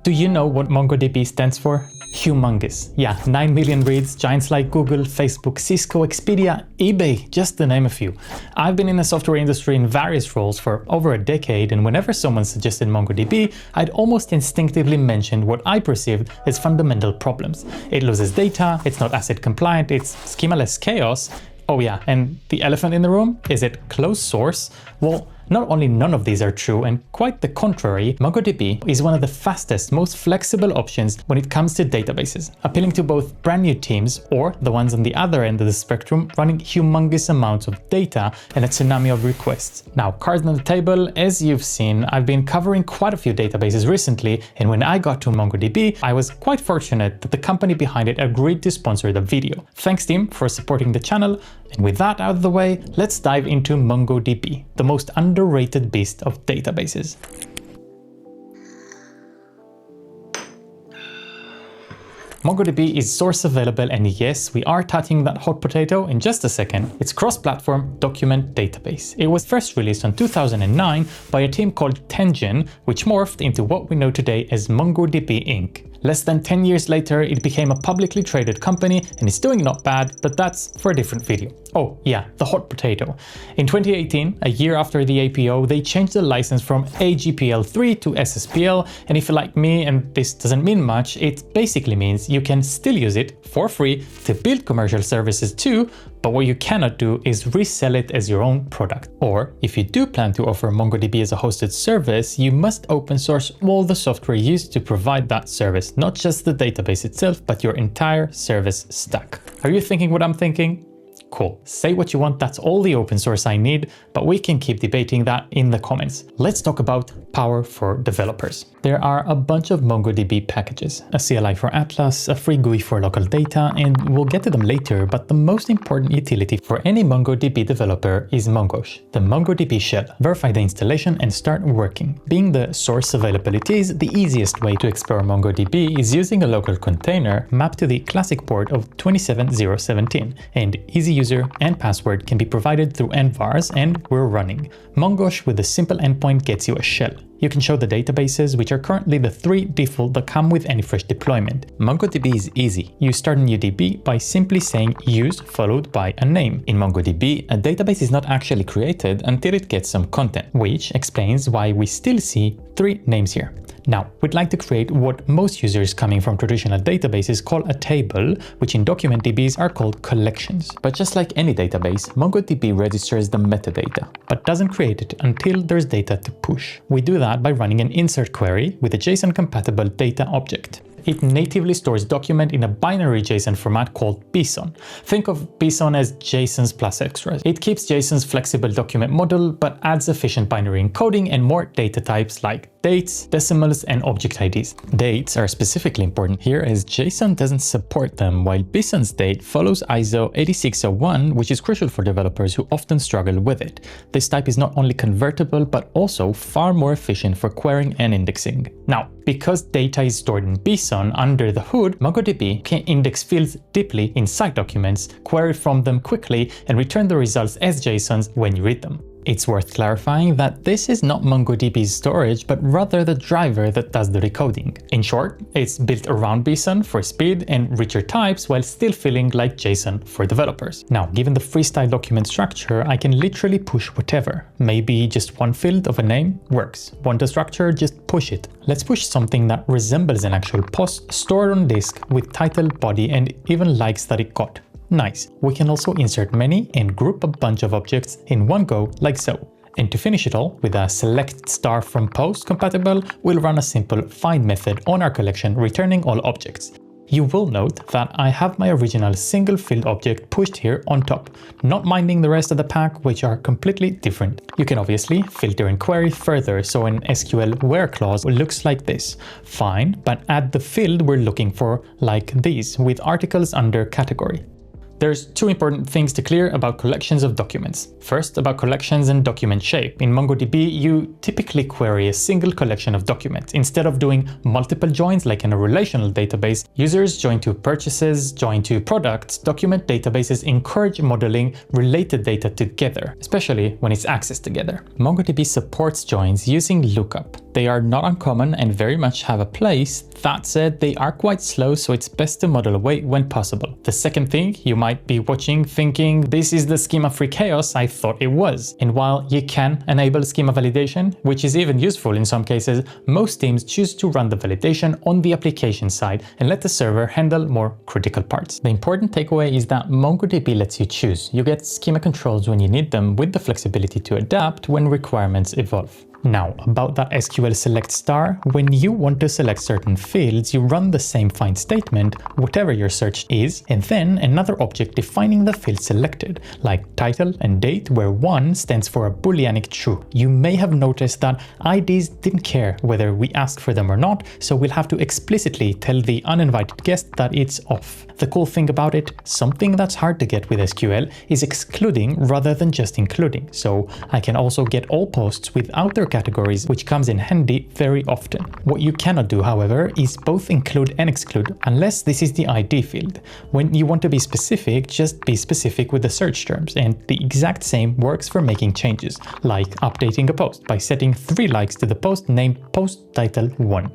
Do you know what MongoDB stands for? Humongous. Yeah, 9 million reads, giants like Google, Facebook, Cisco, Expedia, eBay, just to name a few. I've been in the software industry in various roles for over a decade, and whenever someone suggested MongoDB, I'd almost instinctively mention what I perceived as fundamental problems. It loses data, it's not ACID compliant, it's schemaless chaos. Oh yeah, and the elephant in the room? Is it closed source? Well, not only none of these are true, and quite the contrary, MongoDB is one of the fastest, most flexible options when it comes to databases, appealing to both brand new teams or the ones on the other end of the spectrum running humongous amounts of data and a tsunami of requests. Now, cards on the table, as you've seen, I've been covering quite a few databases recently, and when I got to MongoDB, I was quite fortunate that the company behind it agreed to sponsor the video. Thanks team for supporting the channel, and with that out of the way, let's dive into MongoDB, the most underrated beast of databases. MongoDB is source available, and yes, we are touching that hot potato in just a second. It's cross-platform document database. It was first released in 2009 by a team called Tengen, which morphed into what we know today as MongoDB Inc. Less than 10 years later, it became a publicly traded company and it's doing not bad, but that's for a different video. Oh yeah, the hot potato. In 2018, a year after the IPO, they changed the license from AGPL3 to SSPL, and if you're like me and this doesn't mean much, it basically means you can still use it for free to build commercial services too, but what you cannot do is resell it as your own product. Or if you do plan to offer MongoDB as a hosted service, you must open source all the software used to provide that service, not just the database itself, but your entire service stack. Are you thinking what I'm thinking? Cool. Say what you want, that's all the open source I need, but we can keep debating that in the comments. Let's talk about power for developers. There are a bunch of MongoDB packages, a CLI for Atlas, a free GUI for local data, and we'll get to them later, but the most important utility for any MongoDB developer is Mongosh, the MongoDB shell. Verify the installation and start working. Being the source availability is the easiest way to explore MongoDB is using a local container mapped to the classic port of 27017, and easy user and password can be provided through envars, and we're running. Mongosh with a simple endpoint gets you a shell. You can show the databases, which are currently the 3 default that come with any fresh deployment. MongoDB is easy. You start a new DB by simply saying use followed by a name. In MongoDB, a database is not actually created until it gets some content, which explains why we still see 3 names here. Now, we'd like to create what most users coming from traditional databases call a table, which in document DBs are called collections. But just like any database, MongoDB registers the metadata, but doesn't create it until there's data to push. We do that by running an insert query with a JSON-compatible data object. It natively stores document in a binary JSON format called BSON. Think of BSON as JSON's plus extras. It keeps JSON's flexible document model, but adds efficient binary encoding and more data types like dates, decimals, and object IDs. Dates are specifically important here as JSON doesn't support them, while BSON's date follows ISO 8601, which is crucial for developers who often struggle with it. This type is not only convertible, but also far more efficient for querying and indexing. Now, because data is stored in BSON, under the hood, MongoDB can index fields deeply inside documents, query from them quickly, and return the results as JSONs when you read them. It's worth clarifying that this is not MongoDB's storage, but rather the driver that does the decoding. In short, it's built around BSON for speed and richer types while still feeling like JSON for developers. Now, given the freestyle document structure, I can literally push whatever. Maybe just one field of a name works. Want a structure? Just push it. Let's push something that resembles an actual post stored on disk with title, body, and even likes that it got. Nice. We can also insert many and group a bunch of objects in one go like so. And to finish it all, with a select star from post compatible, we'll run a simple find method on our collection returning all objects. You will note that I have my original single field object pushed here on top, not minding the rest of the pack, which are completely different. You can obviously filter and query further, so an SQL where clause looks like this. Fine, but add the field we're looking for like these, with articles under category. There's 2 important things to clear about collections of documents. First, about collections and document shape. In MongoDB, you typically query a single collection of documents. Instead of doing multiple joins like in a relational database, users join to purchases, join to products. Document databases encourage modeling related data together, especially when it's accessed together. MongoDB supports joins using lookup. They are not uncommon and very much have a place. That said, they are quite slow, so it's best to model away when possible. The second thing, you might be watching thinking, this is the schema-free chaos I thought it was. And while you can enable schema validation, which is even useful in some cases, most teams choose to run the validation on the application side and let the server handle more critical parts. The important takeaway is that MongoDB lets you choose. You get schema controls when you need them with the flexibility to adapt when requirements evolve. Now, about that SQL select star, when you want to select certain fields, you run the same find statement, whatever your search is, and then another object defining the field selected, like title and date, where 1 stands for a booleanic true. You may have noticed that IDs didn't care whether we ask for them or not, so we'll have to explicitly tell the uninvited guest that it's off. The cool thing about it, something that's hard to get with SQL, is excluding rather than just including, so I can also get all posts without their categories, which comes in handy very often. What you cannot do, however, is both include and exclude unless this is the ID field. When you want to be specific, just be specific with the search terms, and the exact same works for making changes, like updating a post by setting 3 likes to the post named post title 1.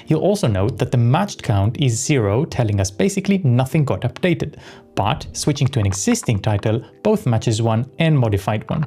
You'll also note that the matched count is 0, telling us basically nothing got updated, but switching to an existing title, both matches 1 and modified 1.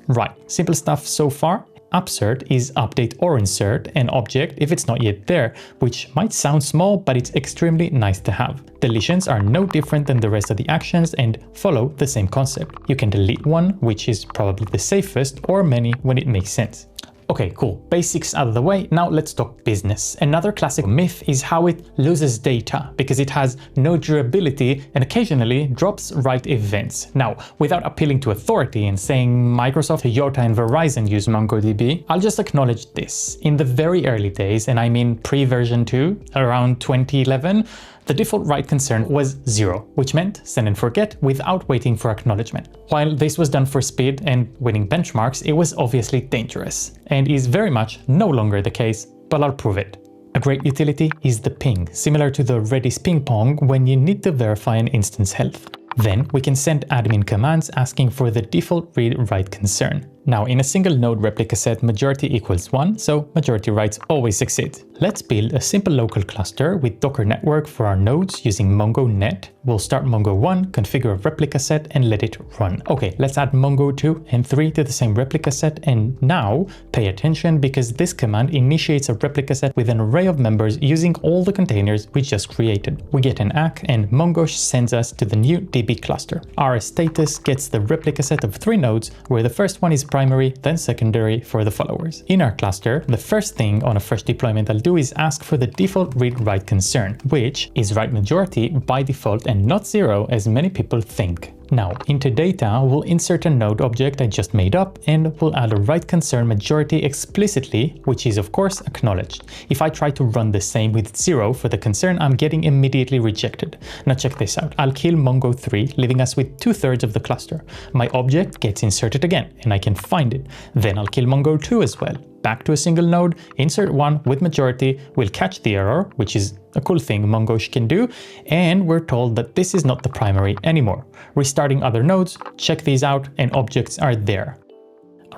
Right, simple stuff so far. Upsert is update or insert an object if it's not yet there, which might sound small, but it's extremely nice to have. Deletions are no different than the rest of the actions and follow the same concept. You can delete one, which is probably the safest, or many when it makes sense. Okay, cool. Basics out of the way, now let's talk business. Another classic myth is how it loses data because it has no durability and occasionally drops write events. Now, without appealing to authority and saying Microsoft, Toyota and Verizon use MongoDB, I'll just acknowledge this. In the very early days, and I mean pre-version 2, around 2011, the default write concern was 0, which meant send and forget without waiting for acknowledgement. While this was done for speed and winning benchmarks, it was obviously dangerous, and is very much no longer the case, but I'll prove it. A great utility is the ping, similar to the Redis ping pong when you need to verify an instance health. Then we can send admin commands asking for the default read-write concern. Now, in a single node replica set, majority equals 1, so majority writes always succeed. Let's build a simple local cluster with Docker network for our nodes using MongoNet. We'll start Mongo 1, configure a replica set and let it run. Okay, let's add Mongo 2 and 3 to the same replica set, and now pay attention because this command initiates a replica set with an array of members using all the containers we just created. We get an ACK and Mongo sends us to the new DB cluster. Our status gets the replica set of 3 nodes where the first one is primary, then secondary for the followers. In our cluster, the first thing on a fresh deployment I'll do is ask for the default read-write concern, which is write majority by default and not 0 as many people think. Now, into data, we'll insert a node object I just made up and we'll add a write concern majority explicitly, which is of course acknowledged. If I try to run the same with 0 for the concern, I'm getting immediately rejected. Now check this out. I'll kill Mongo 3, leaving us with 2/3 of the cluster. My object gets inserted again and I can find it. Then I'll kill Mongo 2 as well. Back to a single node, insert 1 with majority, we'll catch the error, which is a cool thing Mongo can do, and we're told that this is not the primary anymore. Restarting other nodes, check these out, and objects are there.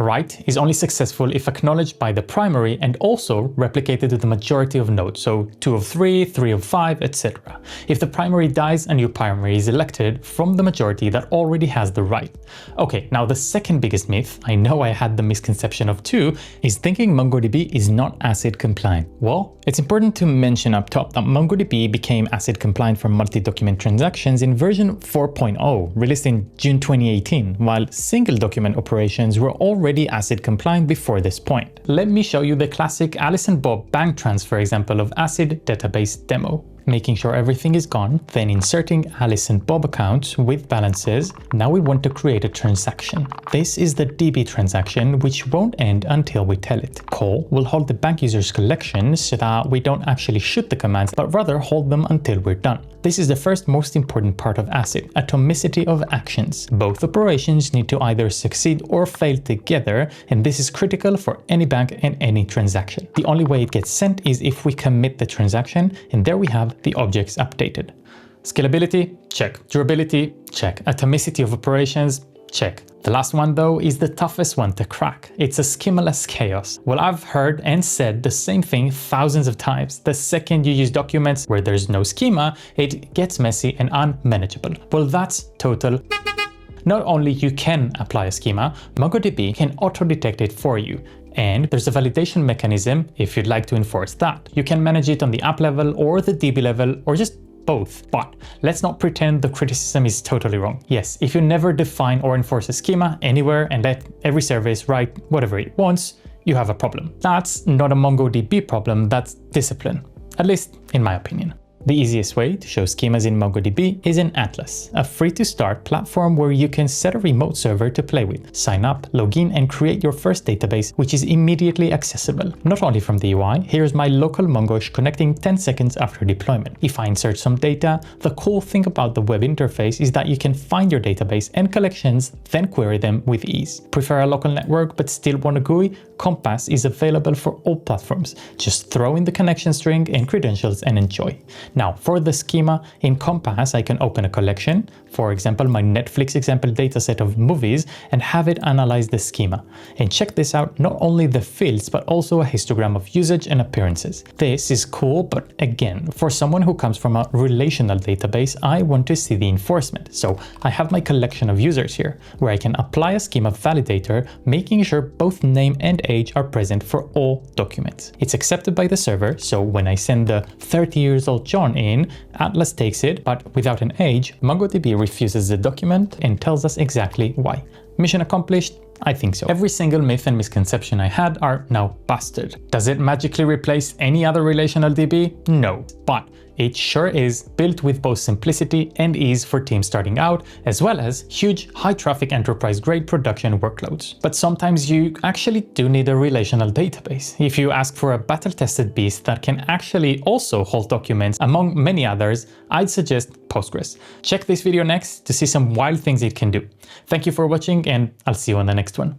Write is only successful if acknowledged by the primary and also replicated to the majority of nodes, so 2 of 3, 3 of 5, etc. If the primary dies, a new primary is elected from the majority that already has the write. Okay, now the second biggest myth, I know I had the misconception of 2, is thinking MongoDB is not ACID compliant. Well, it's important to mention up top that MongoDB became ACID compliant for multi-document transactions in version 4.0, released in June 2018, while single document operations were already ACID compliant before this point. Let me show you the classic Alice and Bob bank transfer example of ACID database demo. Making sure everything is gone, then inserting Alice and Bob accounts with balances. Now we want to create a transaction. This is the DB transaction, which won't end until we tell it. Call will hold the bank user's collection so that we don't actually shoot the commands, but rather hold them until we're done. This is the first most important part of ACID, atomicity of actions. Both operations need to either succeed or fail together, and this is critical for any bank and any transaction. The only way it gets sent is if we commit the transaction, and there we have the objects updated. Scalability, check. Durability, check. Atomicity of operations, Check. The last one though is the toughest one to crack. It's a schemaless chaos. Well, I've heard and said the same thing thousands of times. The second you use documents where there's no schema, it gets messy and unmanageable. Well, that's total. Not only you can apply a schema, MongoDB can auto-detect it for you. And there's a validation mechanism if you'd like to enforce that. You can manage it on the app level or the DB level or just both. But let's not pretend the criticism is totally wrong. Yes, if you never define or enforce a schema anywhere and let every service write whatever it wants, you have a problem. That's not a MongoDB problem, that's discipline. At least in my opinion. The easiest way to show schemas in MongoDB is in Atlas, a free-to-start platform where you can set a remote server to play with, sign up, log in, and create your first database, which is immediately accessible. Not only from the UI, here's my local Mongosh connecting 10 seconds after deployment. If I insert some data, the cool thing about the web interface is that you can find your database and collections, then query them with ease. Prefer a local network but still want a GUI? Compass is available for all platforms. Just throw in the connection string and credentials and enjoy. Now, for the schema, in Compass, I can open a collection, for example, my Netflix example dataset of movies, and have it analyze the schema. And check this out, not only the fields, but also a histogram of usage and appearances. This is cool, but again, for someone who comes from a relational database, I want to see the enforcement. So I have my collection of users here, where I can apply a schema validator, making sure both name and age are present for all documents. It's accepted by the server, so when I send the 30-years-old John in, Atlas takes it, but without an age, MongoDB refuses the document and tells us exactly why. Mission accomplished? I think so. Every single myth and misconception I had are now busted. Does it magically replace any other relational DB? No, but it sure is built with both simplicity and ease for teams starting out, as well as huge, high-traffic enterprise-grade production workloads. But sometimes you actually do need a relational database. If you ask for a battle-tested beast that can actually also hold documents, among many others, I'd suggest Postgres. Check this video next to see some wild things it can do. Thank you for watching, and I'll see you on the next one.